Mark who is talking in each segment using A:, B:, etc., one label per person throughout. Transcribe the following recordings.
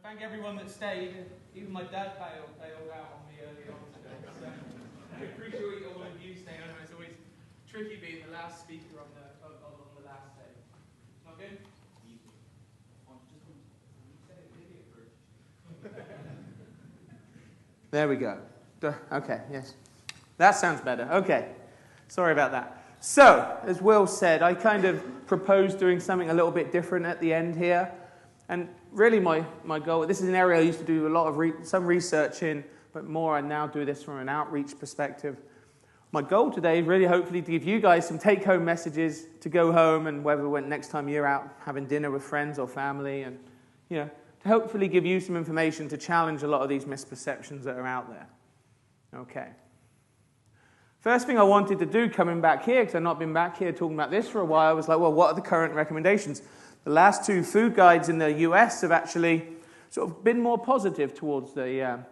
A: thank everyone that stayed. Even my dad bailed out on me early on today. So I appreciate all of you staying. I know it's always tricky being the last speaker on the last day. Not good? There we go. Okay, yes. That sounds better. Okay. Sorry about that. So, as Will said, I kind of proposed doing something a little bit different at the end here. And really my goal, this is an area I used to do a lot of some research in, but more I now do this from an outreach perspective. My goal today is really hopefully to give you guys some take-home messages to go home, and whether next time you're out having dinner with friends or family, and to hopefully give you some information to challenge a lot of these misperceptions that are out there. Okay. First thing I wanted to do coming back here, because I've not been back here talking about this for a while, was like, well, what are the current recommendations? The last two food guides in the US have actually sort of been more positive towards the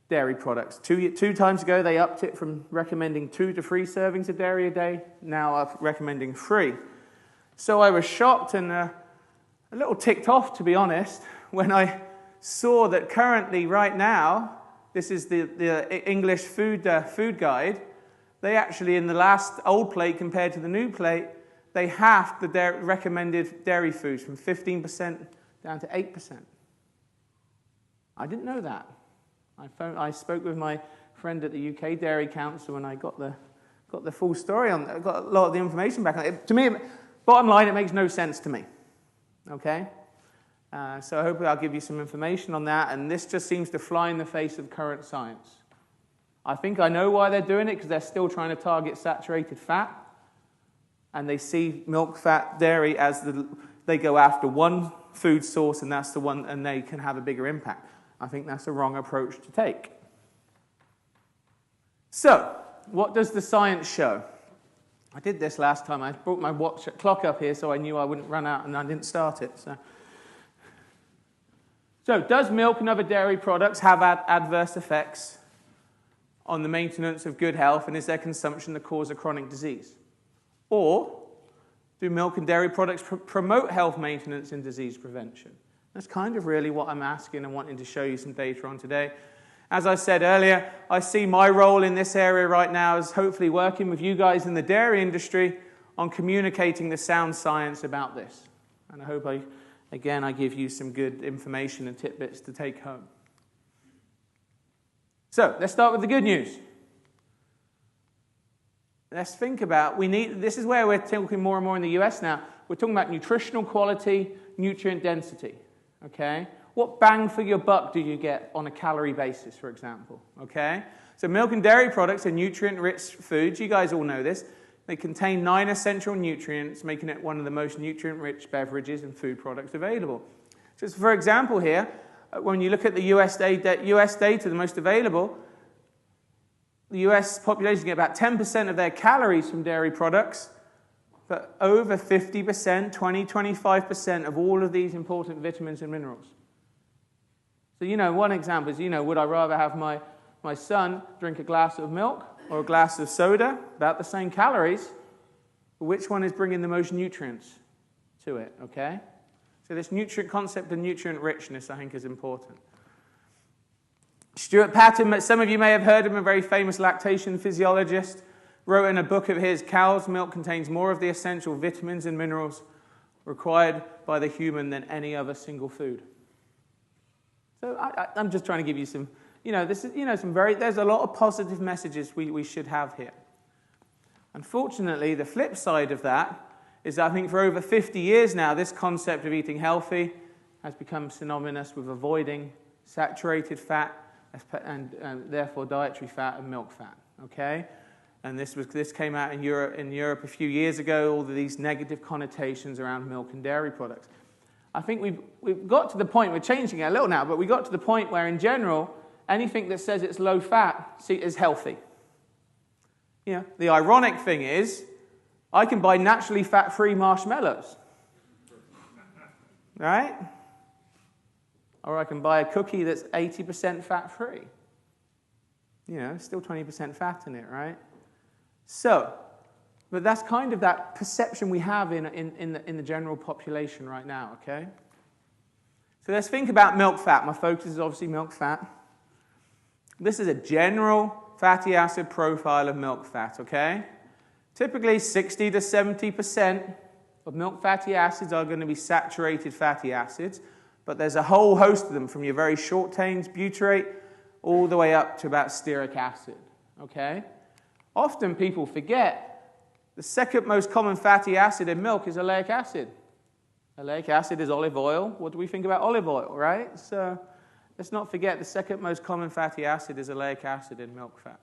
A: dairy products. Two times ago, they upped it from recommending 2 to 3 servings of dairy a day, now are recommending 3. So I was shocked and a little ticked off, to be honest, when I saw that currently, right now, this is the English food guide. They actually, in the last old plate compared to the new plate, they halved the recommended dairy foods from 15% down to 8%. I didn't know that. I spoke with my friend at the UK Dairy Council, and I got the full story on. I got a lot of the information back on it. To me, bottom line, it makes no sense to me. Okay. So hopefully I'll give you some information on that, and this just seems to fly in the face of current science. I think I know why they're doing it, because they're still trying to target saturated fat, and they see milk, fat, dairy as they go after one food source, and that's the one, and they can have a bigger impact. I think that's the wrong approach to take. So, what does the science show? I did this last time. I brought my clock up here so I knew I wouldn't run out, and I didn't start it. So does milk and other dairy products have adverse effects on the maintenance of good health, and is their consumption the cause of chronic disease? Or do milk and dairy products promote health maintenance and disease prevention? That's kind of really what I'm asking and wanting to show you some data on today. As I said earlier, I see my role in this area right now as hopefully working with you guys in the dairy industry on communicating the sound science about this. And I hope I give you some good information and tidbits to take home. So, let's start with the good news. Let's think about, this is where we're talking more and more in the US now. We're talking about nutritional quality, nutrient density. Okay? What bang for your buck do you get on a calorie basis, for example? Okay? So milk and dairy products are nutrient-rich foods. You guys all know this. They contain 9 essential nutrients, making it one of the most nutrient-rich beverages and food products available. Just for example here, when you look at the US data, the most available, the US population get about 10% of their calories from dairy products, but over 50%, 25% of all of these important vitamins and minerals. So, one example is, would I rather have my son drink a glass of milk or a glass of soda, about the same calories, but which one is bringing the most nutrients to it, okay? So this nutrient concept of nutrient richness, I think, is important. Stuart Patton, some of you may have heard of him, a very famous lactation physiologist, wrote in a book of his, Cow's milk contains more of the essential vitamins and minerals required by the human than any other single food. So I'm just trying to give you some, this is, there's a lot of positive messages we should have here. Unfortunately, the flip side of that is that I think for over 50 years now, this concept of eating healthy has become synonymous with avoiding saturated fat and therefore dietary fat and milk fat, okay? And this came out in Europe a few years ago, all of these negative connotations around milk and dairy products. I think we've got to the point, we're changing it a little now, but we got to the point where in general, anything that says it's low fat is healthy. The ironic thing is, I can buy naturally fat-free marshmallows, right? Or I can buy a cookie that's 80% fat-free. Still 20% fat in it, right? So, but that's kind of that perception we have in the general population right now, okay? So let's think about milk fat. My focus is obviously milk fat. This is a general fatty acid profile of milk fat, okay? Typically 60 to 70% of milk fatty acids are going to be saturated fatty acids, but there's a whole host of them from your very short-chains butyrate all the way up to about stearic acid, okay? Often people forget the second most common fatty acid in milk is oleic acid. Oleic acid is olive oil. What do we think about olive oil, right? So let's not forget the second most common fatty acid is oleic acid in milk fat.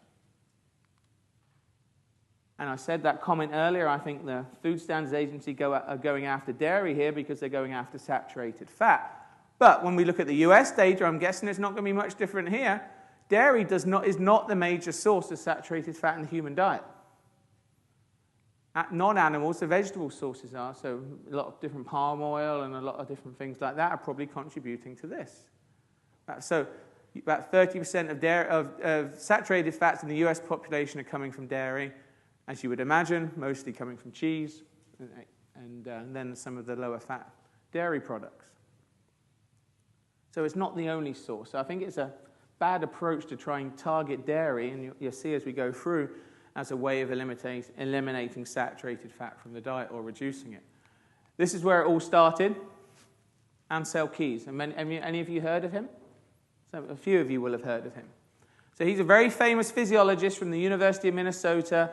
A: And I said that comment earlier. I think the Food Standards Agency are going after dairy here because they're going after saturated fat. But when we look at the US data, I'm guessing it's not going to be much different here. Dairy is not the major source of saturated fat in the human diet. Non-animals, the vegetable sources are, so a lot of different palm oil and a lot of different things like that are probably contributing to this. So about 30% of saturated fats in the US population are coming from dairy, as you would imagine, mostly coming from cheese, and then some of the lower fat dairy products. So it's not the only source. So I think it's a bad approach to try and target dairy, and you'll see as we go through, as a way of eliminating saturated fat from the diet or reducing it. This is where it all started. Ansel Keys. Any of you heard of him? So a few of you will have heard of him. So he's a very famous physiologist from the University of Minnesota.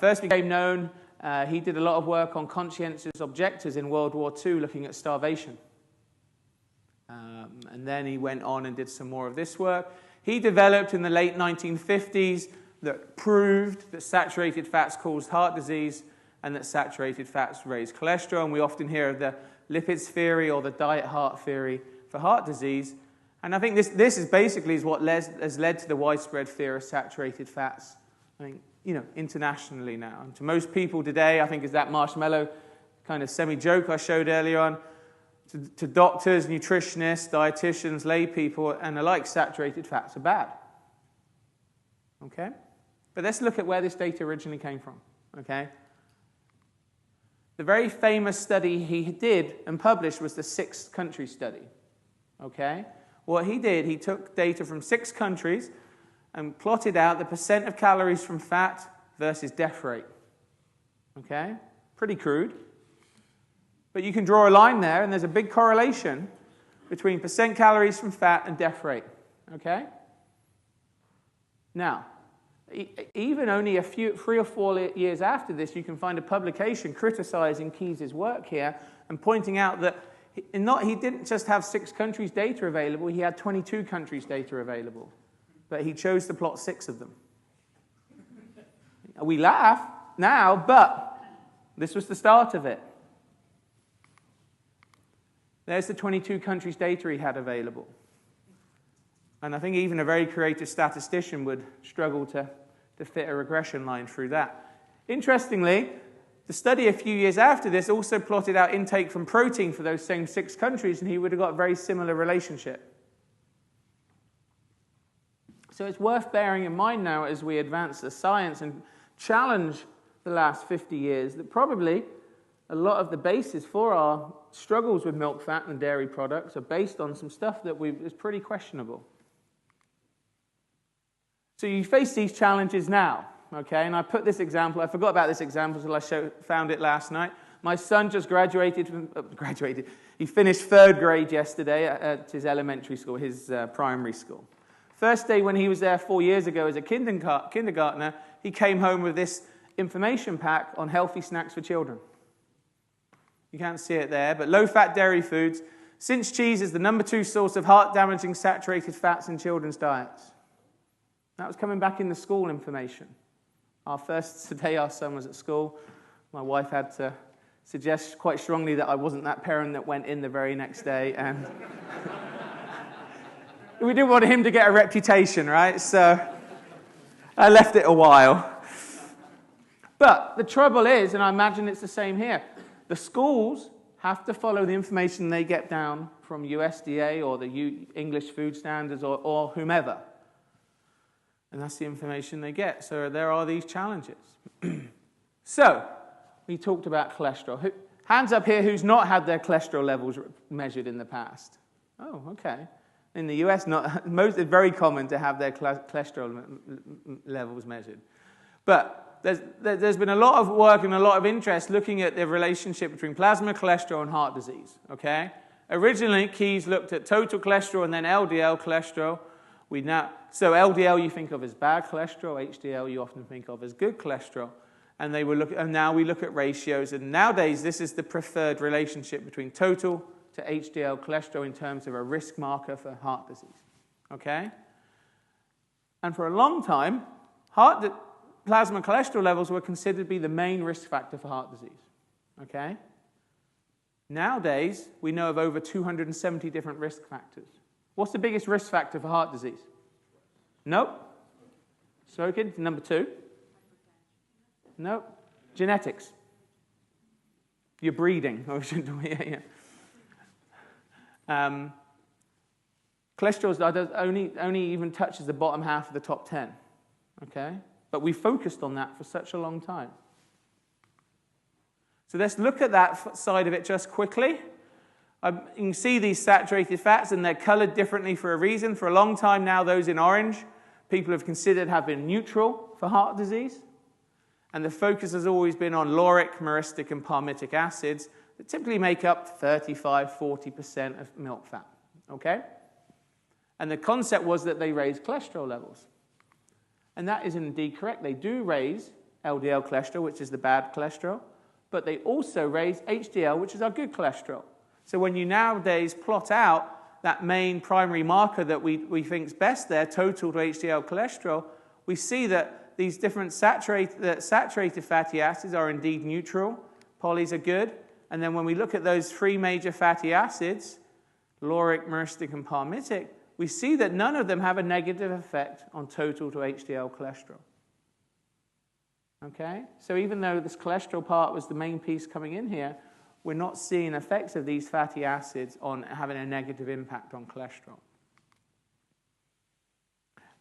A: First became known, he did a lot of work on conscientious objectors in World War II, looking at starvation. And then he went on and did some more of this work. He developed in the late 1950s that proved that saturated fats caused heart disease and that saturated fats raise cholesterol. And we often hear of the lipids theory or the diet heart theory for heart disease. And I think this is basically what has led to the widespread fear of saturated fats, I think, internationally now. And to most people today, I think is that marshmallow kind of semi-joke I showed earlier on. To doctors, nutritionists, dietitians, lay people, and alike, saturated fats are bad. Okay? But let's look at where this data originally came from, okay? The very famous study he did and published was the 6-country study, okay? What he did, he took data from 6 countries and plotted out the percent of calories from fat versus death rate, okay? Pretty crude. But you can draw a line there, and there's a big correlation between percent calories from fat and death rate, okay? Now, even only 3 or 4 years after this, you can find a publication criticizing Keyes' work here and pointing out that he didn't just have 6 countries' data available, he had 22 countries' data available. But he chose to plot 6 of them. We laugh now, but this was the start of it. There's the 22 countries' data he had available. And I think even a very creative statistician would struggle to fit a regression line through that. Interestingly, the study a few years after this also plotted out intake from protein for those same 6 countries, and he would have got a very similar relationship. So it's worth bearing in mind now as we advance the science and challenge the last 50 years that probably a lot of the basis for our struggles with milk fat and dairy products are based on some stuff that is pretty questionable. So you face these challenges now, okay? And I put this example, I forgot about this example until I found it last night. My son just graduated. He finished 3rd grade yesterday at his elementary school, his primary school. First day when he was there 4 years ago as a kindergartner, he came home with this information pack on healthy snacks for children. You can't see it there, but low-fat dairy foods, since cheese is the number 2 source of heart-damaging saturated fats in children's diets. That was coming back in the school information. Today our son was at school. My wife had to suggest quite strongly that I wasn't that parent that went in the very next day, and we didn't want him to get a reputation, right? So I left it a while. But the trouble is, and I imagine it's the same here, the schools have to follow the information they get down from USDA or the English Food Standards or whomever. And that's the information they get. So there are these challenges. So, we talked about cholesterol. Hands up here who's not had their cholesterol levels measured in the past. Oh, okay. In the US, it's very common to have their cholesterol levels measured. But there's been a lot of work and a lot of interest looking at the relationship between plasma cholesterol and heart disease, okay? Originally, Keyes looked at total cholesterol and then LDL cholesterol. So LDL you think of as bad cholesterol, HDL you often think of as good cholesterol. And now we look at ratios, and nowadays this is the preferred relationship between total to HDL cholesterol in terms of a risk marker for heart disease, okay? And for a long time, plasma cholesterol levels were considered to be the main risk factor for heart disease, okay? Nowadays, we know of over 270 different risk factors. What's the biggest risk factor for heart disease? Nope. Smoking, number 2. Nope. Genetics. You're breeding. Cholesterol only even touches the bottom half of the top 10. Okay? But we focused on that for such a long time. So let's look at that side of it just quickly. You can see these saturated fats, and they're colored differently for a reason. For a long time now, those in orange, people have considered have been neutral for heart disease. And the focus has always been on lauric, myristic, and palmitic acids that typically make up 35-40% of milk fat. Okay? And the concept was that they raise cholesterol levels. And that is indeed correct. They do raise LDL cholesterol, which is the bad cholesterol, but they also raise HDL, which is our good cholesterol. So when you nowadays plot out that main primary marker that we think is best there, total to HDL cholesterol, we see that these different saturated fatty acids are indeed neutral. Polys are good. And then when we look at those 3 major fatty acids, lauric, myristic, and palmitic, we see that none of them have a negative effect on total to HDL cholesterol. Okay? So even though this cholesterol part was the main piece coming in here, we're not seeing effects of these fatty acids on having a negative impact on cholesterol.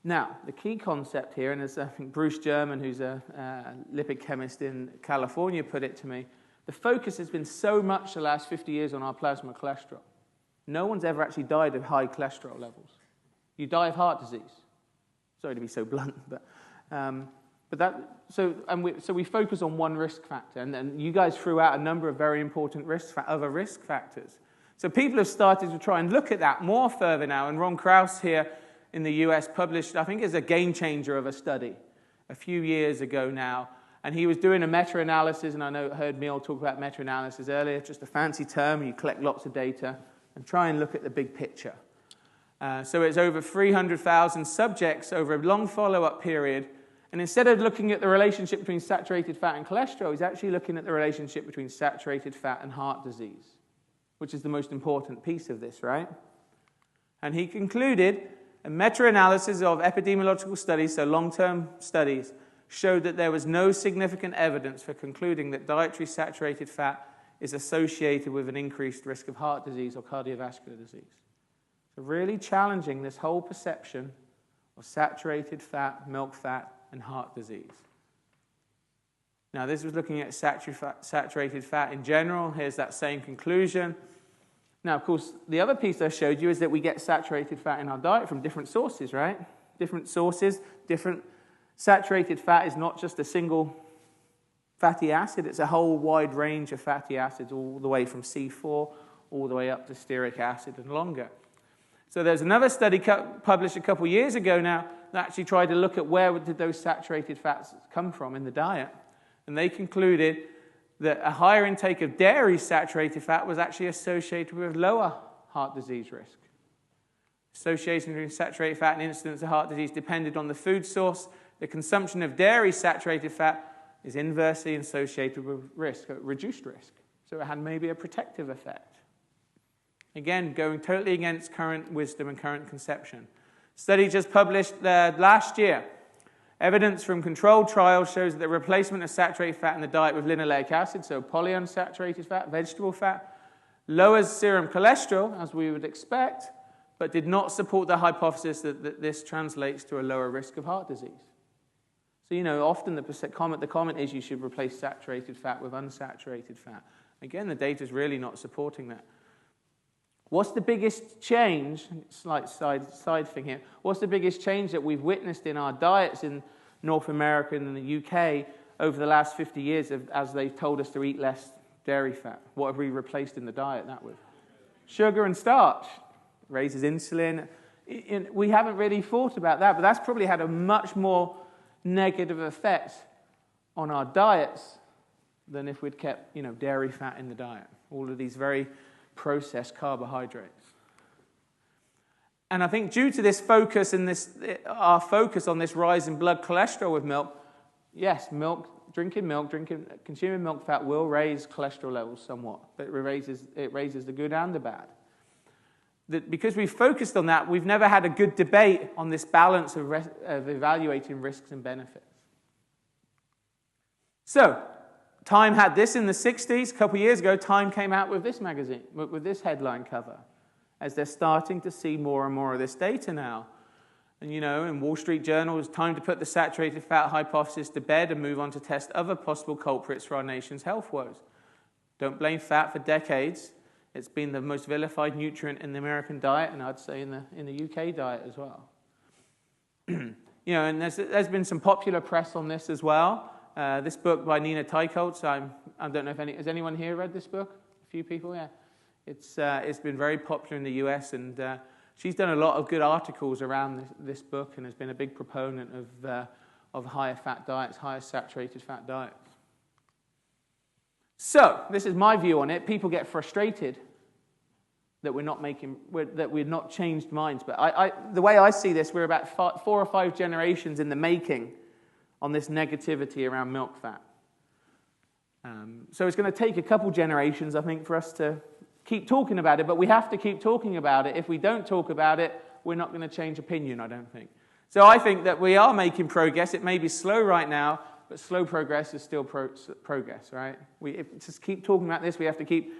A: Now, the key concept here, and as I think Bruce German, who's a lipid chemist in California, put it to me, the focus has been so much the last 50 years on our plasma cholesterol. No one's ever actually died of high cholesterol levels. You die of heart disease. Sorry to be so blunt, so we focus on one risk factor, and you guys threw out a number of very important other risk factors. So people have started to try and look at that more further now, and Ron Krauss here in the US published, I think it's a game changer of a study a few years ago now, and he was doing a meta-analysis, and I heard Neil talk about meta-analysis earlier, just a fancy term. You collect lots of data and try and look at the big picture. So it's over 300,000 subjects over a long follow-up period, and instead of looking at the relationship between saturated fat and cholesterol, he's actually looking at the relationship between saturated fat and heart disease, which is the most important piece of this, right? And he concluded a meta-analysis of epidemiological studies, so long-term studies, showed that there was no significant evidence for concluding that dietary saturated fat is associated with an increased risk of heart disease or cardiovascular disease. So really challenging this whole perception of saturated fat, milk fat, and heart disease. Now, this was looking at saturated fat in general. Here's that same conclusion. Now, of course, the other piece I showed you is that we get saturated fat in our diet from different sources, right? Different sources, different. Saturated fat is not just a single fatty acid. It's a whole wide range of fatty acids, all the way from C4 all the way up to stearic acid and longer. So there's another study published a couple years ago now that actually tried to look at where did those saturated fats come from in the diet. And they concluded that a higher intake of dairy saturated fat was actually associated with lower heart disease risk. Association between saturated fat and incidence of heart disease depended on the food source. The consumption of dairy saturated fat is inversely associated with reduced risk. So it had maybe a protective effect. Again, going totally against current wisdom and current conception. Study just published last year. Evidence from controlled trials shows that the replacement of saturated fat in the diet with linoleic acid, so polyunsaturated fat, vegetable fat, lowers serum cholesterol, as we would expect, but did not support the hypothesis that this translates to a lower risk of heart disease. So, often the comment is you should replace saturated fat with unsaturated fat. Again, the data is really not supporting that. What's the biggest change, slight side thing here, what's the biggest change that we've witnessed in our diets in North America and in the UK over the last 50 years as they've told us to eat less dairy fat? What have we replaced in the diet that with? Sugar and starch. Raises insulin. We haven't really thought about that, but that's probably had a much more negative effect on our diets than if we'd kept, dairy fat in the diet. All of these very processed carbohydrates. And I think due to this focus and our focus on this rise in blood cholesterol with milk, yes, consuming milk fat will raise cholesterol levels somewhat, but it raises the good and the bad. Because we've focused on that, we've never had a good debate on this balance of evaluating risks and benefits. So, Time had this in the 60s. A couple of years ago, Time came out with this magazine, with this headline cover, as they're starting to see more and more of this data now. And, in Wall Street Journal, it's time to put the saturated fat hypothesis to bed and move on to test other possible culprits for our nation's health woes. Don't blame fat for decades. It's been the most vilified nutrient in the American diet, and I'd say in the UK diet as well. And there's been some popular press on this as well. This book by Nina Teicholz, I don't know if has anyone here read this book? A few people, yeah. It's been very popular in the US, and she's done a lot of good articles around this book, and has been a big proponent of higher fat diets, higher saturated fat diets. So, this is my view on it. People get frustrated that we've not changed minds. But the way I see this, we're about 4 or 5 generations in the making on this negativity around milk fat. So it's going to take a couple generations, I think, for us to keep talking about it. But we have to keep talking about it. If we don't talk about it, we're not going to change opinion, I don't think. So I think that we are making progress. It may be slow right now, but slow progress is still progress, right? Just keep talking about this. We have to keep,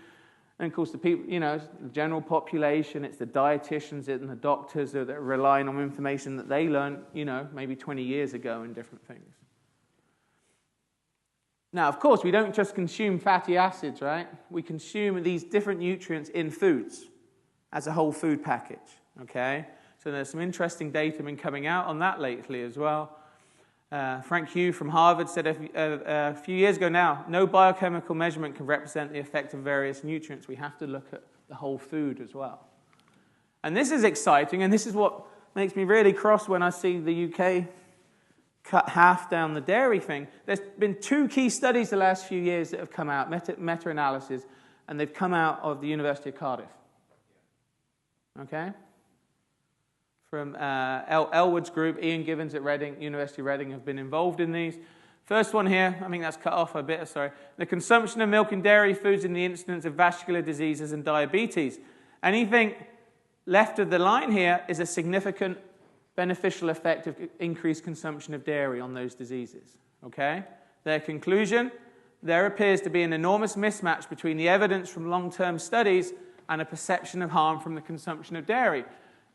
A: and of course the people, the general population, it's the dietitians and the doctors that are relying on information that they learned, maybe 20 years ago in different things. Now, of course, we don't just consume fatty acids, right? We consume these different nutrients in foods as a whole food package, okay? So there's some interesting data been coming out on that lately as well. Frank Hugh from Harvard said a few years ago now, no biochemical measurement can represent the effect of various nutrients. We have to look at the whole food as well. And this is exciting, and this is what makes me really cross when I see the UK cut half down the dairy thing. There's been 2 key studies the last few years that have come out, meta-analysis, and they've come out of the University of Cardiff. Okay? From Elwood's group, Ian Givens at University of Reading have been involved in these. First one here, I think that's cut off a bit, sorry. The consumption of milk and dairy foods in the incidence of vascular diseases and diabetes. Anything left of the line here is a significant beneficial effect of increased consumption of dairy on those diseases. Okay? Their conclusion, there appears to be an enormous mismatch between the evidence from long-term studies and a perception of harm from the consumption of dairy.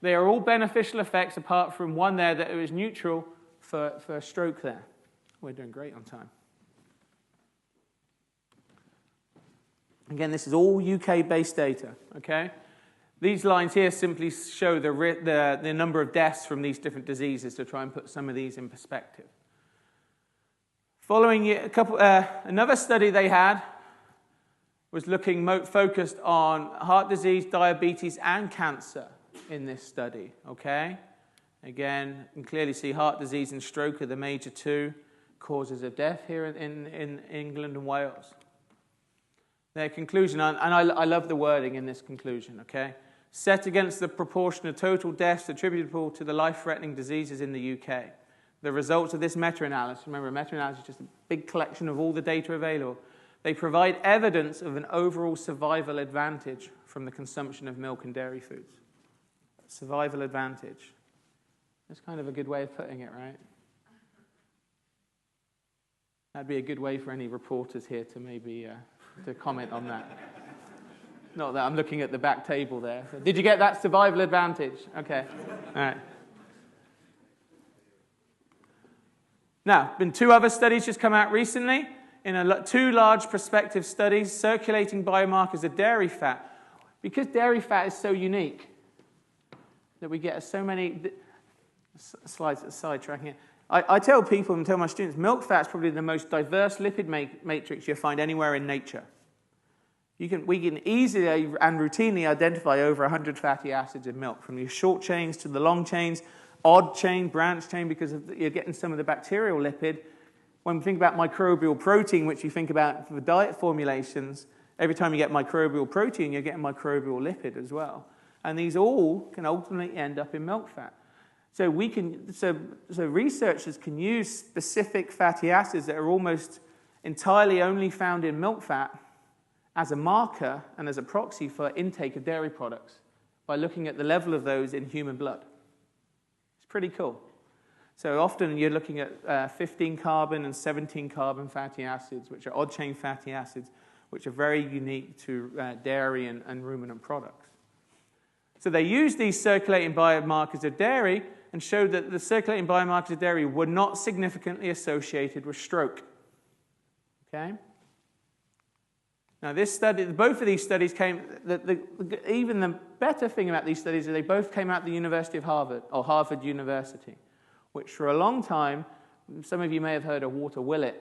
A: They are all beneficial effects apart from one there that was neutral for stroke there. We're doing great on time. Again, this is all UK-based data, okay? These lines here simply show the number of deaths from these different diseases to try and put some of these in perspective. Following another study they had was focused on heart disease, diabetes, and cancer in this study, okay? Again, you can clearly see heart disease and stroke are the major 2 causes of death here in England and Wales. Their conclusion, and I love the wording in this conclusion, okay? Set against the proportion of total deaths attributable to the life-threatening diseases in the UK. The results of this meta-analysis, remember, a meta-analysis is just a big collection of all the data available. They provide evidence of an overall survival advantage from the consumption of milk and dairy foods. Survival advantage. That's kind of a good way of putting it, right? That'd be a good way for any reporters here to maybe to comment on that. Not that I'm looking at the back table there. So, did you get that survival advantage? Okay. All right. Now, been 2 other studies just come out recently. In 2 large prospective studies, circulating biomarkers of dairy fat. because dairy fat is so unique that we get so many slides sidetracking it. I tell people and tell my students, milk fat is probably the most diverse lipid matrix you'll find anywhere in nature. We can easily and routinely identify over 100 fatty acids in milk, from your short chains to the long chains, odd chain, branch chain, because you're getting some of the bacterial lipid. When we think about microbial protein, which you think about for diet formulations, every time you get microbial protein, you're getting microbial lipid as well. And these all can ultimately end up in milk fat. So researchers can use specific fatty acids that are almost entirely only found in milk fat as a marker and as a proxy for intake of dairy products by looking at the level of those in human blood. It's pretty cool. So often you're looking at 15 carbon and 17 carbon fatty acids, which are odd-chain fatty acids, which are very unique to dairy and ruminant products. So they used these circulating biomarkers of dairy and showed that the circulating biomarkers of dairy were not significantly associated with stroke. Okay? Now, both of these studies came, even the better thing about these studies is they both came out of the University of Harvard, or Harvard University, which for a long time, some of you may have heard of Walter Willett,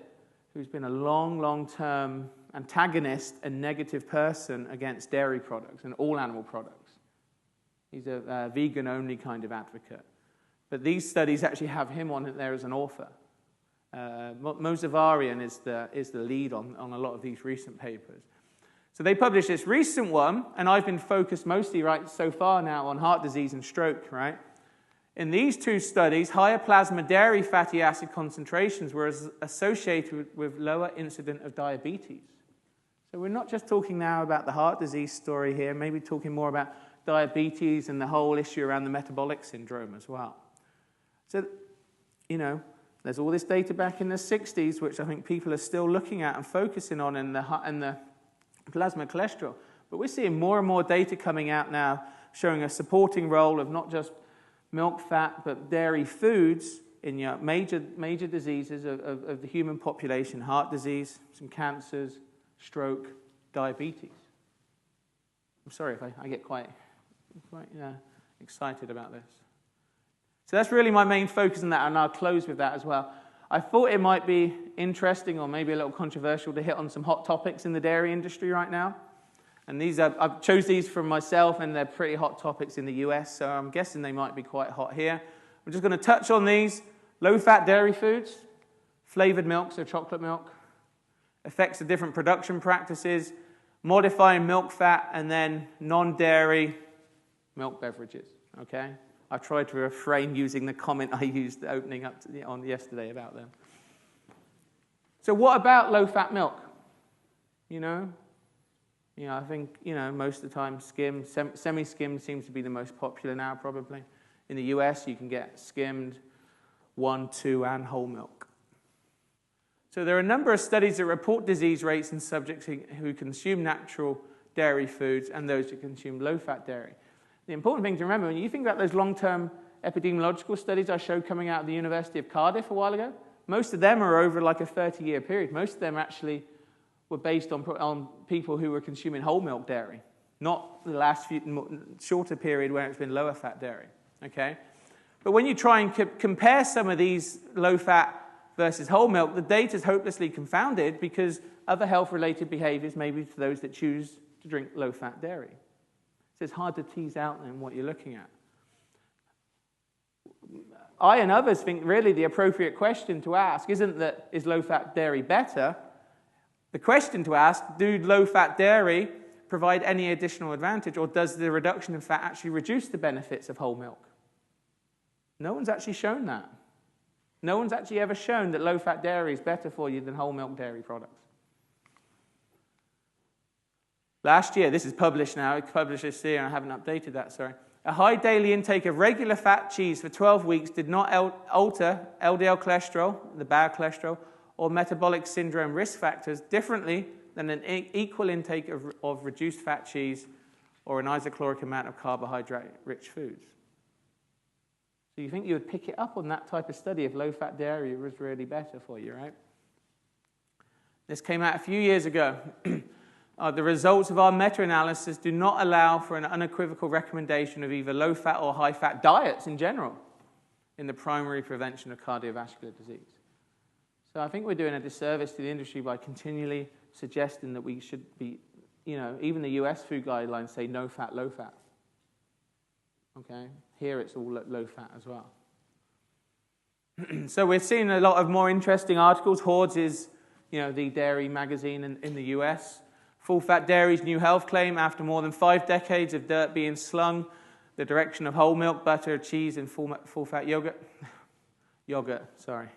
A: who's been a long-term antagonist and negative person against dairy products and all animal products. He's a vegan-only kind of advocate. But these studies actually have him on it there as an author. Mozavarian is the lead on a lot of these recent papers. So they published this recent one, and I've been focused mostly so far now on heart disease and stroke, right? In these two studies, higher plasma dairy fatty acid concentrations were associated with lower incidence of diabetes. So we're not just talking now about the heart disease story here, maybe talking more about diabetes and the whole issue around the metabolic syndrome as well. So, there's all this data back in the 60s, which I think people are still looking at and focusing on in the plasma cholesterol. But we're seeing more and more data coming out now showing a supporting role of not just milk fat, but dairy foods in major diseases of the human population: heart disease, some cancers, stroke, diabetes. I'm sorry if I get quite excited about this. So that's really my main focus on that, and I'll close with that as well. I thought it might be interesting or maybe a little controversial to hit on some hot topics in the dairy industry right now. And I've chose these from myself, and they're pretty hot topics in the US, so I'm guessing they might be quite hot here. I'm just going to touch on these: low-fat dairy foods, flavored milk, so chocolate milk, effects of different production practices, modifying milk fat, and then non-dairy milk beverages, okay? I've tried to refrain using the comment I used opening up on yesterday about them. So what about low-fat milk? I think, most of the time skimmed, semi-skimmed seems to be the most popular now probably. In the US, you can get skimmed, 1, 2, and whole milk. So there are a number of studies that report disease rates in subjects who consume natural dairy foods and those who consume low-fat dairy. The important thing to remember, when you think about those long-term epidemiological studies I showed coming out of the University of Cardiff a while ago, most of them are over like a 30-year period. Most of them actually were based on people who were consuming whole milk dairy, not the last shorter period where it's been lower-fat dairy, okay? But when you try and compare some of these low-fat versus whole milk, the data is hopelessly confounded because other health-related behaviors may be for those that choose to drink low-fat dairy. So it's hard to tease out then what you're looking at. I and others think really the appropriate question to ask isn't that is low-fat dairy better? The question to ask, do low-fat dairy provide any additional advantage, or does the reduction in fat actually reduce the benefits of whole milk? No one's actually shown that. No one's actually ever shown that low-fat dairy is better for you than whole milk dairy products. Last year, this is published now, it's published this year, and I haven't updated that, sorry. A high daily intake of regular fat cheese for 12 weeks did not alter LDL cholesterol, the bad cholesterol, or metabolic syndrome risk factors differently than an equal intake of reduced fat cheese or an isocaloric amount of carbohydrate-rich foods. So you think you would pick it up on that type of study if low-fat dairy was really better for you, right? This came out a few years ago. The results of our meta-analysis do not allow for an unequivocal recommendation of either low-fat or high-fat diets in general in the primary prevention of cardiovascular disease. So I think we're doing a disservice to the industry by continually suggesting that we should be, even the US food guidelines say no fat, low fat. Okay? Here it's all low fat as well. So we're seeing a lot of more interesting articles. WhoDoes is, the dairy magazine in the US. Full-fat dairy's new health claim after more than 5 decades of dirt being slung the direction of whole milk, butter, cheese, and full-fat yogurt. Yogurt, sorry.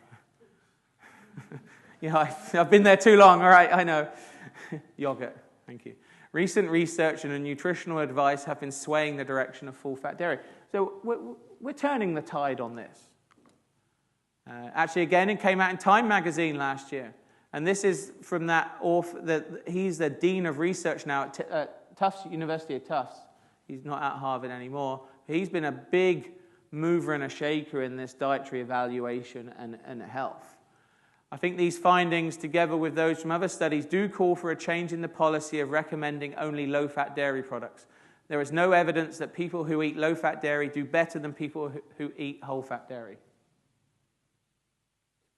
A: Yeah, I've been there too long. All right, I know. Yogurt, thank you. Recent research and nutritional advice have been swaying the direction of full-fat dairy. So we're turning the tide on this. Actually, again, it came out in Time magazine last year. And this is from that author, he's the dean of research now at Tufts, University of Tufts. He's not at Harvard anymore. He's been a big mover and a shaker in this dietary evaluation and health. I think these findings, together with those from other studies, do call for a change in the policy of recommending only low-fat dairy products. There is no evidence that people who eat low-fat dairy do better than people who eat whole-fat dairy.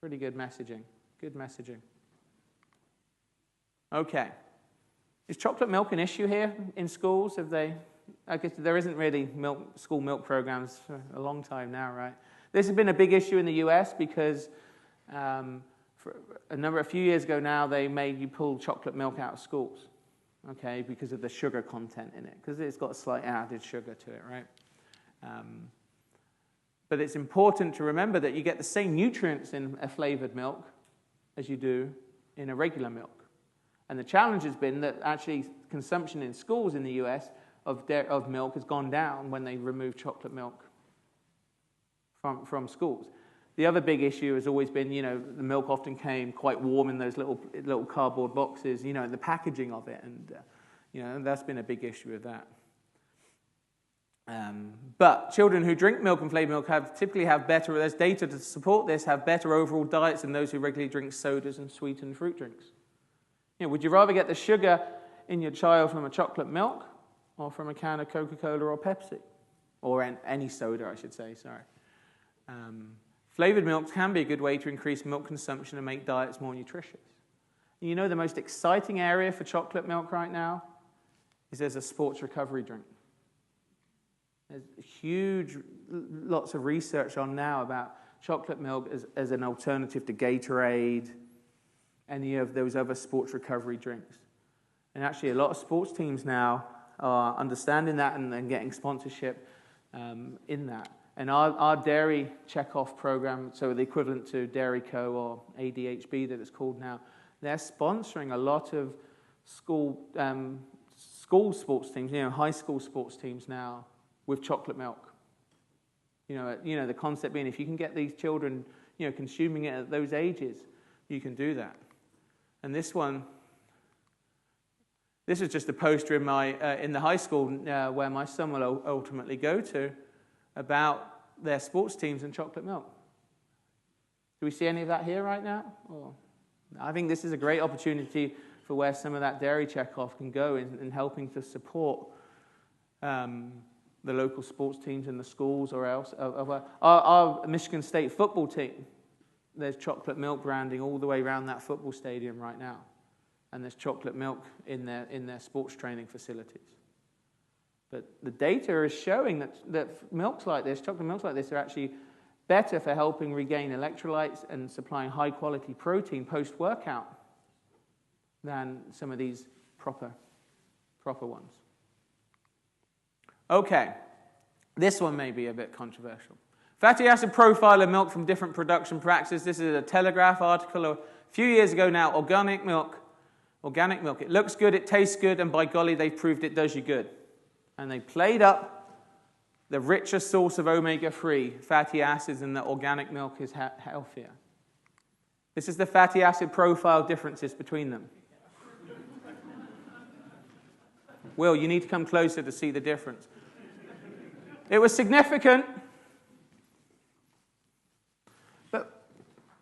A: Pretty good messaging. Good messaging. Okay. Is chocolate milk an issue here in schools? I guess there isn't really school milk programs for a long time now, right? This has been a big issue in the US because for a few years ago now, they made you pull chocolate milk out of schools, okay, because of the sugar content in it, because it's got a slight added sugar to it, right? But it's important to remember that you get the same nutrients in a flavored milk as you do in a regular milk. And the challenge has been that actually consumption in schools in the US of milk has gone down when they remove chocolate milk from schools. The other big issue has always been, the milk often came quite warm in those little cardboard boxes, and the packaging of it. And, that's been a big issue with that. But children who drink milk and flavored milk typically have better, there's data to support this, have better overall diets than those who regularly drink sodas and sweetened fruit drinks. Would you rather get the sugar in your child from a chocolate milk or from a can of Coca-Cola or Pepsi? Or any soda, I should say, sorry. Flavored milks can be a good way to increase milk consumption and make diets more nutritious. The most exciting area for chocolate milk right now is as a sports recovery drink. There's lots of research on now about chocolate milk as an alternative to Gatorade, any of those other sports recovery drinks. And actually, a lot of sports teams now are understanding that and getting sponsorship in that. And our dairy checkoff program, so the equivalent to Dairy Co. or ADHB that it's called now, they're sponsoring a lot of school sports teams, high school sports teams now with chocolate milk. The concept being if you can get these children, consuming it at those ages, you can do that. And this is just a poster in the high school where my son will ultimately go to about their sports teams and chocolate milk. Do we see any of that here right now? I think this is a great opportunity for where some of that dairy checkoff can go in helping to support the local sports teams in the schools or else. Our Michigan State football team, there's chocolate milk branding all the way around that football stadium right now. And there's chocolate milk in their sports training facilities. But the data is showing that milks like this, chocolate milks like this, are actually better for helping regain electrolytes and supplying high-quality protein post-workout than some of these proper ones. Okay, this one may be a bit controversial. Fatty acid profile of milk from different production practices. This is a Telegraph article a few years ago now. Organic milk. It looks good, it tastes good, and by golly, they've proved it does you good. And they played up the richer source of omega-3 fatty acids, and the organic milk is healthier. This is the fatty acid profile differences between them. Will, you need to come closer to see the difference. It was significant. But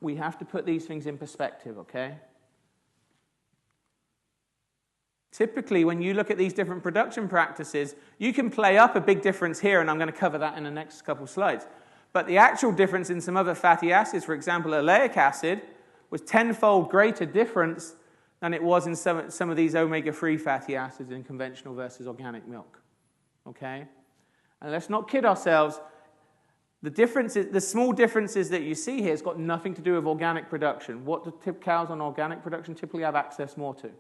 A: we have to put these things in perspective, okay? typically when you look at these different production practices, you can play up a big difference here, and I'm going to cover that in the next couple slides. But the actual difference in some other fatty acids, for example, oleic acid, was tenfold greater difference than it was in some of these omega-3 fatty acids in conventional versus organic milk. Okay? And let's not kid ourselves. The differences, the small differences that you see here has got nothing to do with organic production. What do cows on organic production typically have access more to?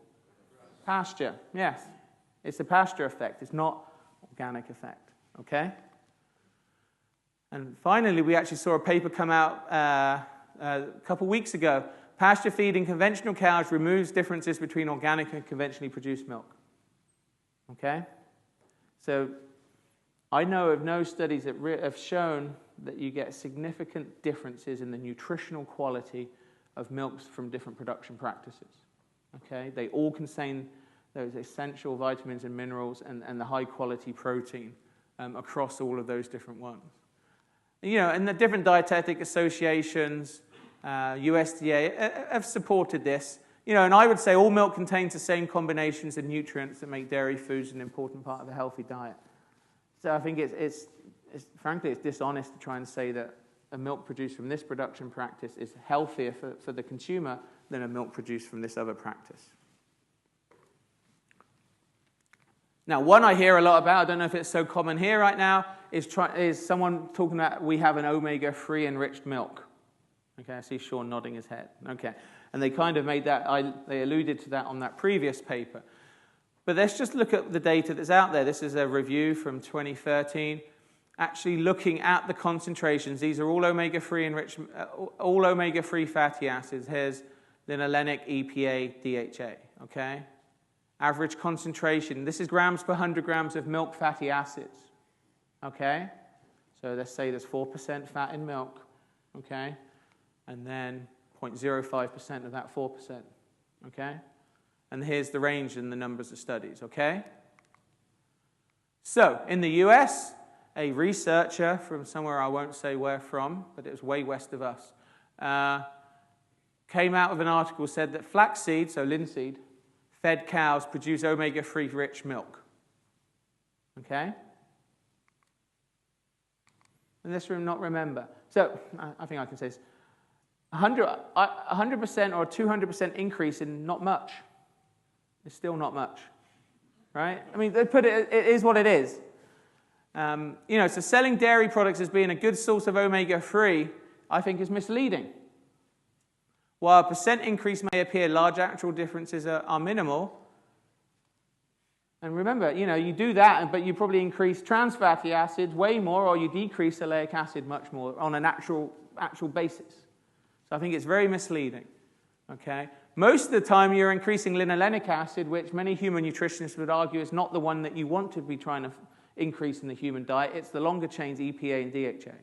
A: Pasture, yes. It's the pasture effect. It's not organic effect. Okay? And finally, we actually saw a paper come out a couple weeks ago. Pasture feed in conventional cows removes differences between organic and conventionally produced milk. Okay? So I know of no studies that have shown that you get significant differences in the nutritional quality of milks from different production practices. Okay? They all contain those essential vitamins and minerals and the high-quality protein across all of those different ones. You know, and the different dietetic associations, USDA, have supported this. You know, and I would say all milk contains the same combinations of nutrients that make dairy foods an important part of a healthy diet. So I think frankly, it's dishonest to try and say that a milk produced from this production practice is healthier for the consumer than a milk produced from this other practice. Now, one I hear a lot about, I don't know if it's so common here right now, is someone talking about we have an omega-3 enriched milk. Okay, I see Sean nodding his head. Okay, and they kind of made that, they alluded to that on that previous paper. But let's just look at the data that's out there. This is a review from 2013, actually looking at the concentrations. These are all omega-3 enriched, all omega-3 fatty acids. Here's linolenic, EPA, DHA. Okay. Average concentration. This is grams per 100 grams of milk fatty acids. Okay? So let's say there's 4% fat in milk. Okay? And then 0.05% of that 4%. Okay? And here's the range in the numbers of studies. Okay? So, in the US, a researcher from somewhere I won't say where from, but it was way west of us, came out with an article, said that flaxseed, so linseed, fed cows produce omega-3 rich milk. Okay? In this room, not remember. So, I think I can say this. 100% or a 200% increase in not much is still not much. Right? I mean, they put it is what it is. You know, so selling dairy products as being a good source of omega-3, I think, is misleading. While a percent increase may appear large, actual differences are minimal. And remember, you know, you do that, but you probably increase trans fatty acids way more, or you decrease oleic acid much more on an actual basis. So I think it's very misleading. Okay? Most of the time, you're increasing linolenic acid, which many human nutritionists would argue is not the one that you want to be trying to increase in the human diet. It's the longer chains, EPA and DHA.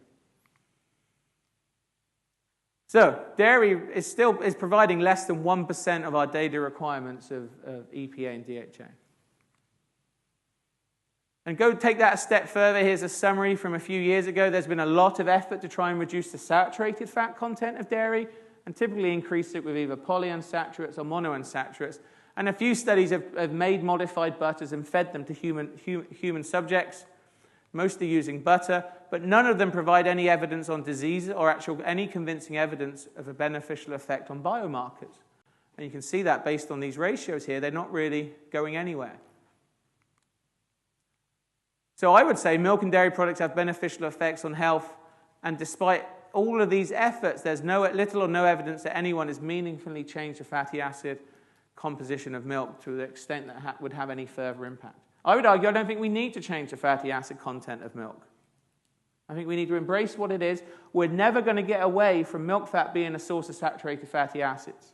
A: So, dairy is providing less than 1% of our daily requirements of EPA and DHA. And go take that a step further. Here's a summary from a few years ago. There's been a lot of effort to try and reduce the saturated fat content of dairy and typically increase it with either polyunsaturates or monounsaturates. And a few studies have made modified butters and fed them to human subjects, mostly using butter, but none of them provide any evidence on disease or any convincing evidence of a beneficial effect on biomarkers. And you can see that based on these ratios here, they're not really going anywhere. So I would say milk and dairy products have beneficial effects on health, and despite all of these efforts, there's little or no evidence that anyone has meaningfully changed the fatty acid composition of milk to the extent that would have any further impact. I would argue I don't think we need to change the fatty acid content of milk. I think we need to embrace what it is. We're never going to get away from milk fat being a source of saturated fatty acids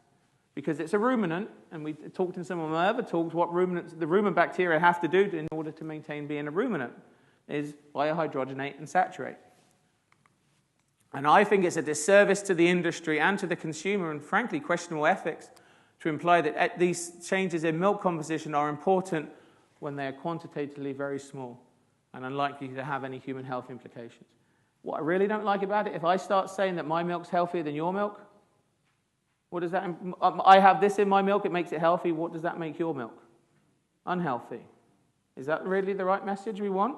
A: because it's a ruminant, and we talked in some of my other talks what the rumen bacteria have to do in order to maintain being a ruminant is biohydrogenate and saturate. And I think it's a disservice to the industry and to the consumer, and frankly questionable ethics, to imply that these changes in milk composition are important when they are quantitatively very small and unlikely to have any human health implications. What I really don't like about it, if I start saying that my milk's healthier than your milk, what does that? I have this in my milk, it makes it healthy. What does that make your milk? unhealthy. Is that really the right message we want?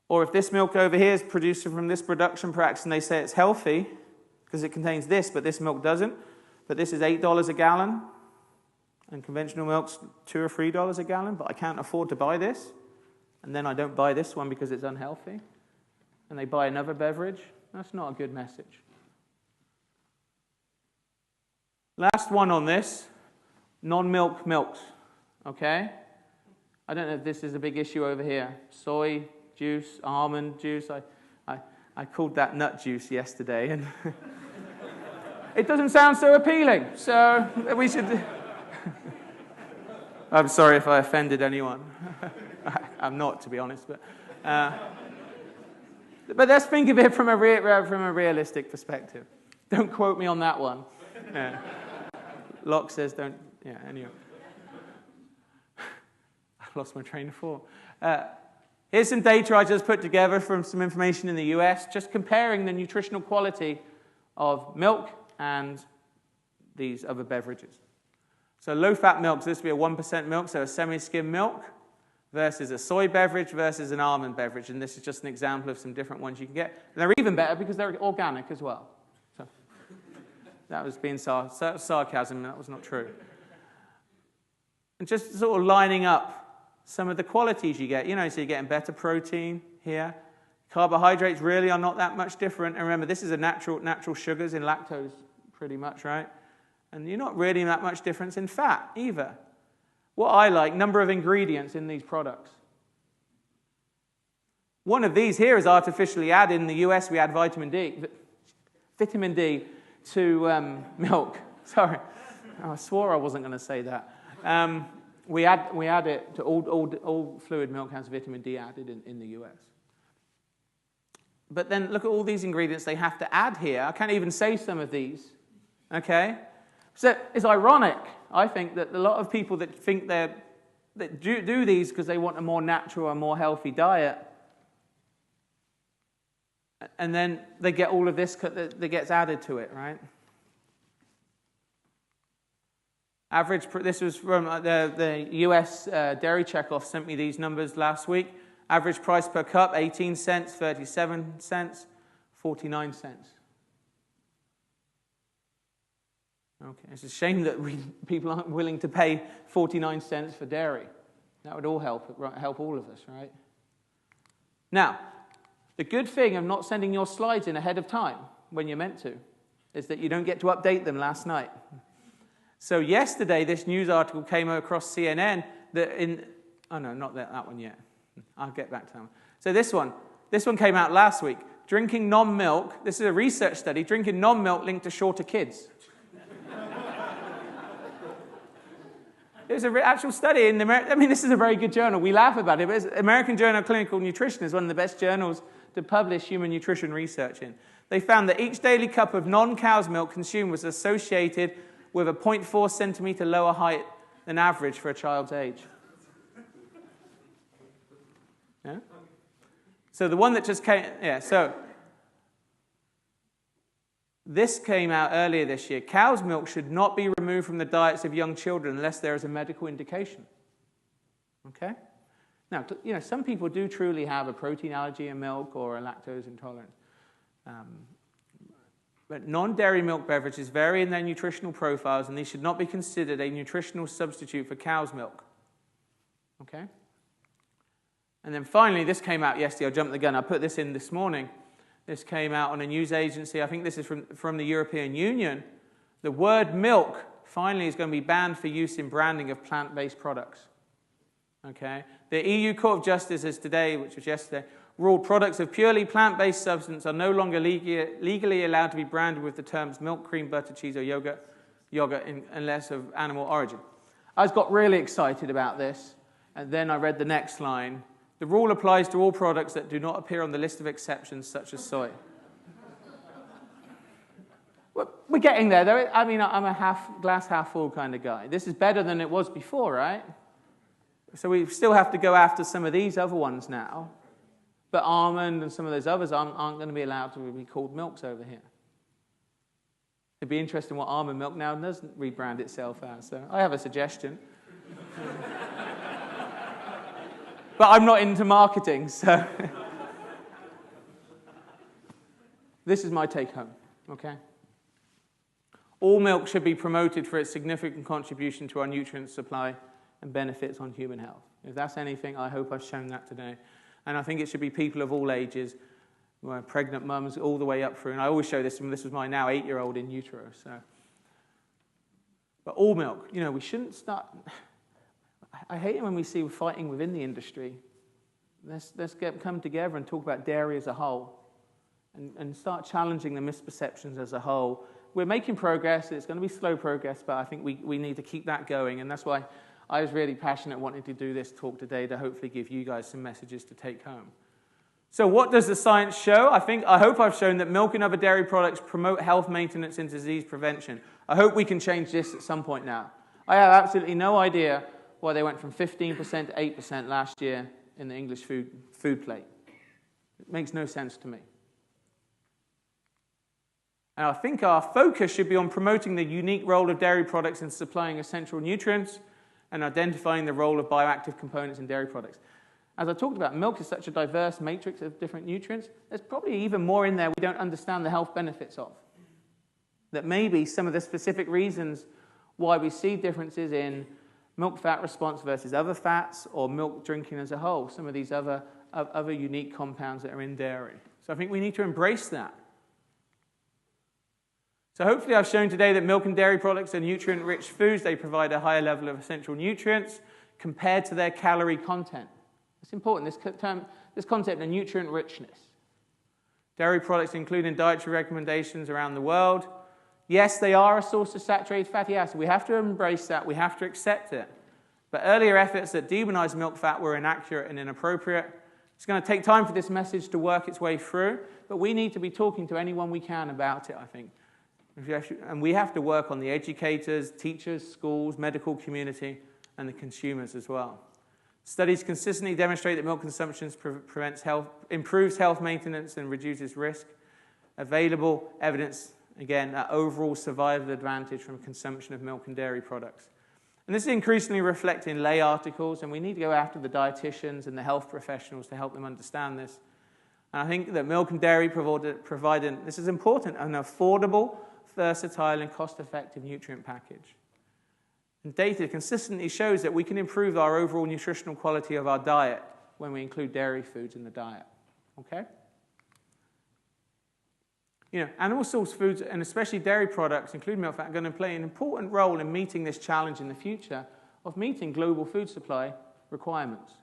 A: Or if this milk over here is produced from this production practice and they say it's healthy because it contains this, but this milk doesn't, but this is $8 a gallon, and conventional milk's $2 or $3 a gallon, but I can't afford to buy this, and then I don't buy this one because it's unhealthy, and they buy another beverage, that's not a good message. Last one on this, non-milk milks, okay? I don't know if this is a big issue over here. Soy juice, almond juice. I called that nut juice yesterday, and it doesn't sound so appealing, so we should... I'm sorry if I offended anyone. I'm not, to be honest, but let's think of it from a realistic perspective. Don't quote me on that one. Yeah. Locke says don't... Yeah, anyway. I lost my train of thought. Here's some data I just put together from some information in the US, just comparing the nutritional quality of milk and these other beverages. So low-fat milks, this would be a 1% milk, so a semi-skim milk, versus a soy beverage versus an almond beverage. And this is just an example of some different ones you can get. And they're even better because they're organic as well. So that was being sarcasm, that was not true. And just sort of lining up some of the qualities you get. So you're getting better protein here. Carbohydrates really are not that much different. And remember, this is a natural sugars in lactose, pretty much, right? And you're not really that much difference in fat either. What I like, number of ingredients in these products. One of these here is artificially added. In the US, we add vitamin D to milk. Sorry, I swore I wasn't going to say that. We add it to all fluid milk has vitamin D added in the US. But then look at all these ingredients they have to add here. I can't even say some of these. Okay? So it's ironic, I think, that a lot of people that think that do these because they want a more natural and more healthy diet, and then they get all of this that gets added to it, right? Average, this was from the US Dairy Checkoff sent me these numbers last week. Average price per cup, 18 cents, 37 cents, 49 cents. Okay, it's a shame that people aren't willing to pay 49 cents for dairy. That would all help all of us, right? Now, the good thing of not sending your slides in ahead of time when you're meant to is that you don't get to update them last night. So yesterday, this news article came across CNN that oh no, not that one yet. I'll get back to that one. So this one came out last week. Drinking non-milk, this is a research study, drinking non-milk linked to shorter kids. It was an actual study in this is a very good journal. We laugh about it, but American Journal of Clinical Nutrition is one of the best journals to publish human nutrition research in. They found that each daily cup of non-cow's milk consumed was associated with a 0.4 centimeter lower height than average for a child's age. Yeah? So the one that just came, so this came out earlier this year. Cow's milk should not be removed from the diets of young children unless there is a medical indication. Okay? Now, some people do truly have a protein allergy in milk or a lactose intolerance. But non-dairy milk beverages vary in their nutritional profiles, and these should not be considered a nutritional substitute for cow's milk. Okay? And then finally, this came out yesterday. I jumped the gun. I put this in this morning. This came out on a news agency. I think this is from the European Union. The word milk finally is going to be banned for use in branding of plant-based products. Okay? The EU Court of Justice has today, which was yesterday, ruled products of purely plant-based substance are no longer legally allowed to be branded with the terms milk, cream, butter, cheese, or yogurt unless of animal origin. I got really excited about this, and then I read the next line. The rule applies to all products that do not appear on the list of exceptions, such as soy. We're getting there, though. I mean, I'm a glass half full kind of guy. This is better than it was before, right? So we still have to go after some of these other ones now. But almond and some of those others aren't going to be allowed to be called milks over here. It'd be interesting what almond milk now doesn't rebrand itself as. So I have a suggestion. But I'm not into marketing, so this is my take home, okay? All milk should be promoted for its significant contribution to our nutrient supply and benefits on human health. If that's anything, I hope I've shown that today. And I think it should be people of all ages, pregnant mums, all the way up through. And I always show this, and this was my now 8-year-old in utero. So, but all milk, we shouldn't start. I hate it when we see fighting within the industry. Let's come together and talk about dairy as a whole, and start challenging the misperceptions as a whole. We're making progress. It's going to be slow progress, but I think we need to keep that going, and that's why I was really passionate wanting to do this talk today to hopefully give you guys some messages to take home. So what does the science show? I hope I've shown that milk and other dairy products promote health maintenance and disease prevention. I hope we can change this at some point now. I have absolutely no idea why they went from 15% to 8% last year in the English food plate. It makes no sense to me. And I think our focus should be on promoting the unique role of dairy products in supplying essential nutrients and identifying the role of bioactive components in dairy products. As I talked about, milk is such a diverse matrix of different nutrients. There's probably even more in there we don't understand the health benefits of. That maybe some of the specific reasons why we see differences in milk fat response versus other fats, or milk drinking as a whole, some of these other unique compounds that are in dairy. So I think we need to embrace that. So hopefully I've shown today that milk and dairy products are nutrient-rich foods. They provide a higher level of essential nutrients compared to their calorie content. It's important, this concept of nutrient richness. Dairy products include in dietary recommendations around the world. Yes, they are a source of saturated fatty acid. We have to embrace that. We have to accept it. But earlier efforts that demonized milk fat were inaccurate and inappropriate. It's going to take time for this message to work its way through, but we need to be talking to anyone we can about it, I think. And we have to work on the educators, teachers, schools, medical community, and the consumers as well. Studies consistently demonstrate that milk consumption improves health maintenance and reduces risk. Available evidence, again, that overall survival advantage from consumption of milk and dairy products. And this is increasingly reflected in lay articles, and we need to go after the dietitians and the health professionals to help them understand this. And I think that milk and dairy provide this is important, an affordable, versatile, and cost-effective nutrient package. And data consistently shows that we can improve our overall nutritional quality of our diet when we include dairy foods in the diet. Okay? Animal source foods, and especially dairy products, including milk fat, are going to play an important role in meeting this challenge in the future of meeting global food supply requirements.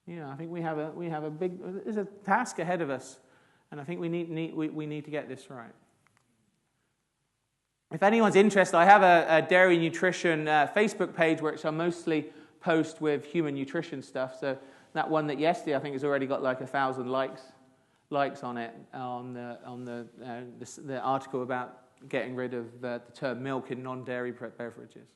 A: I think there's a task ahead of us, and I think we need to get this right. If anyone's interested, I have a dairy nutrition Facebook page which I mostly post with human nutrition stuff. So that one that yesterday I think has already got like 1,000 likes on it, on the article about getting rid of the term milk in non-dairy beverages.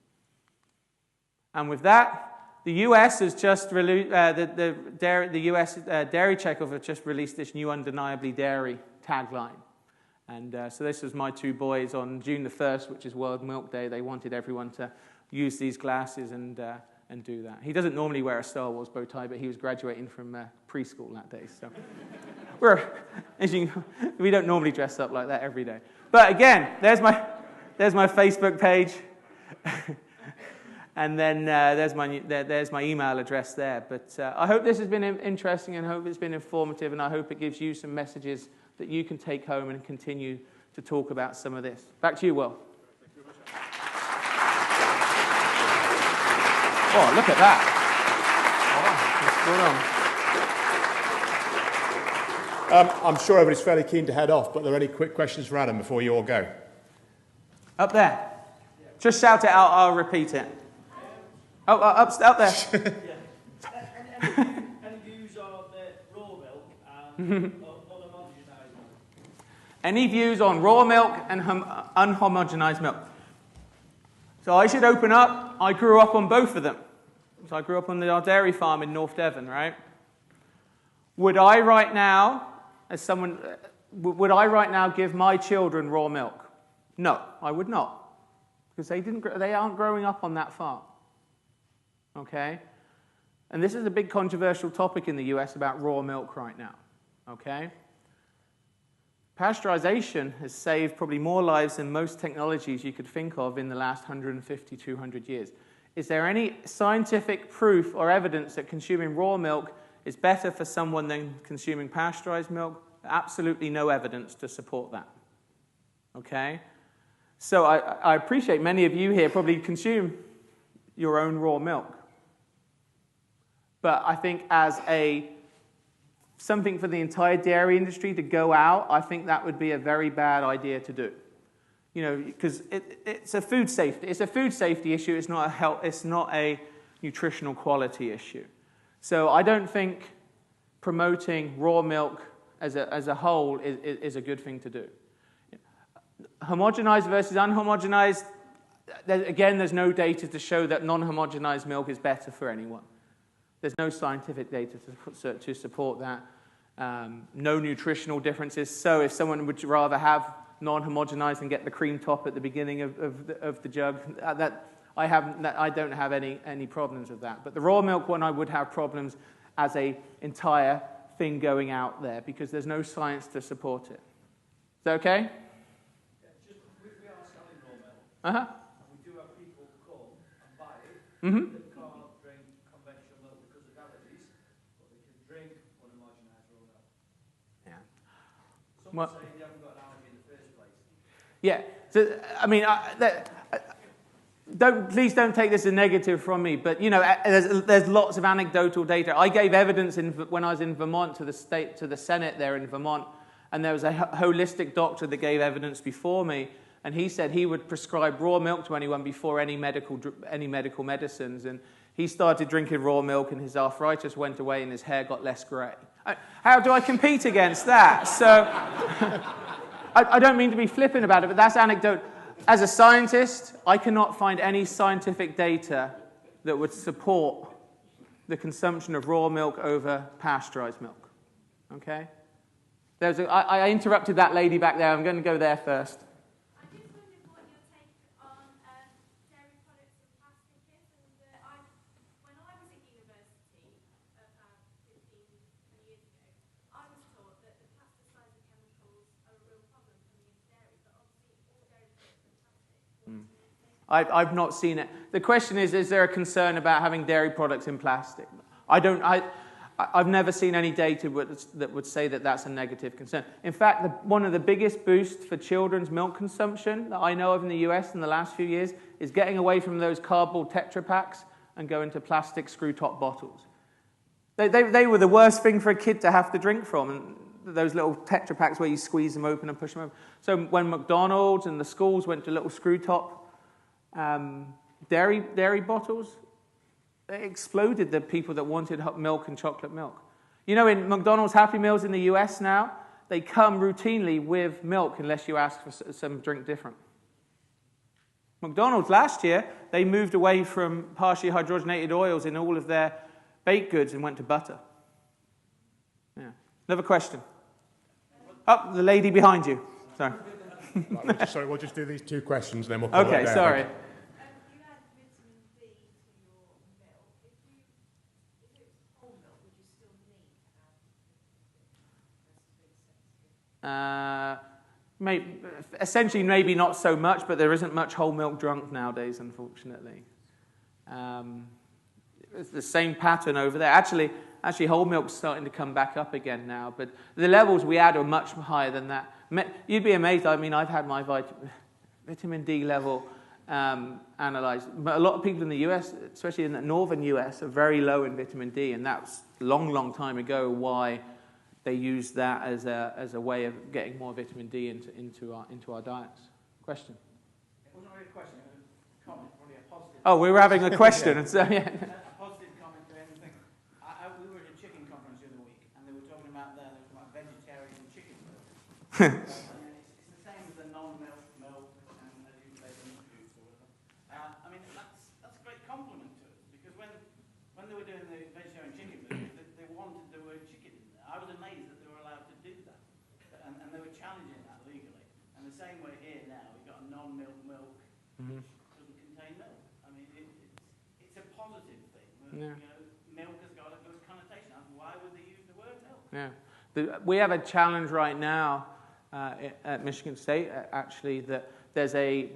A: And with that, the US has just released the US Dairy Check have just released this new "Undeniably Dairy" tagline. And so this was my two boys on June the 1st, which is World Milk Day. They wanted everyone to use these glasses and do that. He doesn't normally wear a Star Wars bow tie, but he was graduating from preschool that day. So we don't normally dress up like that every day. But again, there's my Facebook page, and then there's my email address there. But I hope this has been interesting, and I hope it's been informative, and I hope it gives you some messages that you can take home and continue to talk about some of this. Back to you, Will.
B: Thank you very much.
A: Oh, look at that. Oh, what's going on?
B: I'm sure everybody's fairly keen to head off, but are there any quick questions for Adam before you all go?
A: Up there. Just shout it out, I'll repeat it. Up there.
C: Any views on raw milk and unhomogenized milk?
A: Any views on raw milk and unhomogenized milk? So I should open up. I grew up on both of them. So I grew up on our dairy farm in North Devon, right? Would I right now, give my children raw milk? No, I would not. Because they aren't growing up on that farm. okay? And this is a big controversial topic in the US about raw milk right now, okay? Pasteurization has saved probably more lives than most technologies you could think of in the last 150, 200 years. Is there any scientific proof or evidence that consuming raw milk is better for someone than consuming pasteurized milk? Absolutely no evidence to support that, okay? So I appreciate many of you here probably consume your own raw milk. But I think as something for the entire dairy industry to go out, I think that would be a very bad idea to do. You know, because it's a food safety. It's a food safety issue. It's not a health. It's not a nutritional quality issue. So I don't think promoting raw milk as a whole is a good thing to do. Homogenized versus unhomogenized. Again, there's no data to show that non-homogenized milk is better for anyone. There's no scientific data to support that. No nutritional differences. So if someone would rather have non-homogenized and get the cream top at the beginning of the jug, I don't have any problems with that. But the raw milk one, I would have problems as an entire thing going out there because there's no science to support it. Is that okay?
C: Yeah, just we are selling raw milk.
A: Uh-huh.
C: And we do have people come and buy it.
A: Mm-hmm.
C: That can't drink conventional milk because of allergies, but they can drink unhomogenized raw milk.
A: Yeah.
C: Some
A: Well,
C: say they haven't got an allergy in the first place.
A: yeah. So, I mean, please don't take this as negative from me, but you know, there's lots of anecdotal data. I gave evidence when I was in Vermont to the Senate there in Vermont, and there was a holistic doctor that gave evidence before me, and he said he would prescribe raw milk to anyone before any medical medicines, and he started drinking raw milk, and his arthritis went away, and his hair got less grey. How do I compete against that? So, I don't mean to be flippant about it, but that's anecdote. As a scientist, I cannot find any scientific data that would support the consumption of raw milk over pasteurized milk. Okay? I interrupted that lady back there. I'm going to go there first.
D: I just wondered what your take on dairy products and plastic is. And when I was at university about 15, 20 years ago, I was taught that the pesticides and chemicals are a real problem coming into dairy, but obviously all dairy products are plastic.
A: I've not seen it. The question is there a concern about having dairy products in plastic? I've never seen any data that would say that that's a negative concern. In fact, one of the biggest boosts for children's milk consumption that I know of in the US in the last few years is getting away from those cardboard Tetra Paks and going to plastic screw-top bottles. They were the worst thing for a kid to have to drink from, and those little Tetra Paks where you squeeze them open and push them open. So when McDonald's and the schools went to little screw-top dairy bottles, it exploded the people that wanted hot milk and chocolate milk. You know, in McDonald's Happy Meals in the US now, they come routinely with milk unless you ask for some drink different. McDonald's last year, they moved away from partially hydrogenated oils in all of their baked goods and went to butter. Yeah. Another question. Oh, the lady behind you. Sorry.
B: Right, sorry, we'll just do these two questions, then we'll call
A: Okay,
B: it there.
A: sorry.
D: You add vitamin D to your milk. If it was whole milk, would you still need to add
A: Essentially, maybe not so much, but there isn't much whole milk drunk nowadays, unfortunately. It's the same pattern over there. Actually, whole milk's starting to come back up again now, but the levels we add are much higher than that. You'd be amazed. I mean, I've had my vitamin D level analyzed. But a lot of people in the US, especially in the northern US, are very low in vitamin D, and that was a long, long time ago why they used that as a way of getting more vitamin D into our diets. Question?
E: It wasn't really a question, it was a comment, probably a positive.
A: Oh, we were having a question. And so, yeah.
E: A positive comment to anything. We were at a chicken conference the other week, and they were talking about vegetarian chicken milk. It's the same as the non-milk milk, and as you say, the milk juice or whatever. I mean, that's a great compliment to us, because when they were doing the vegetarian chicken milk, they wanted the word chicken in there. I was amazed that they were allowed to do that, and they were challenging that legally. And the same way here now, we've got a non-milk milk, which doesn't contain milk. I mean, it's a positive thing.
A: Yeah.
E: Milk has got a good connotation. Why would they use the word milk?
A: Yeah. We have a challenge right now at Michigan State, actually, that there's a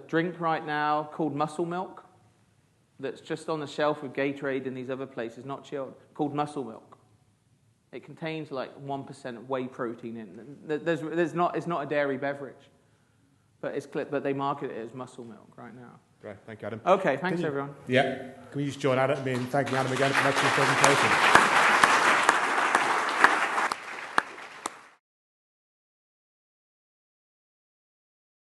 A: drink right now called Muscle Milk that's just on the shelf with Gatorade and these other places, not chilled, called Muscle Milk. It contains like 1% whey protein in it. It's not a dairy beverage, but they market it as Muscle Milk right now.
B: Great, thank you, Adam.
A: Okay, thanks everyone.
B: Yeah, can we just join Adam in thanking Adam again for an excellent presentation?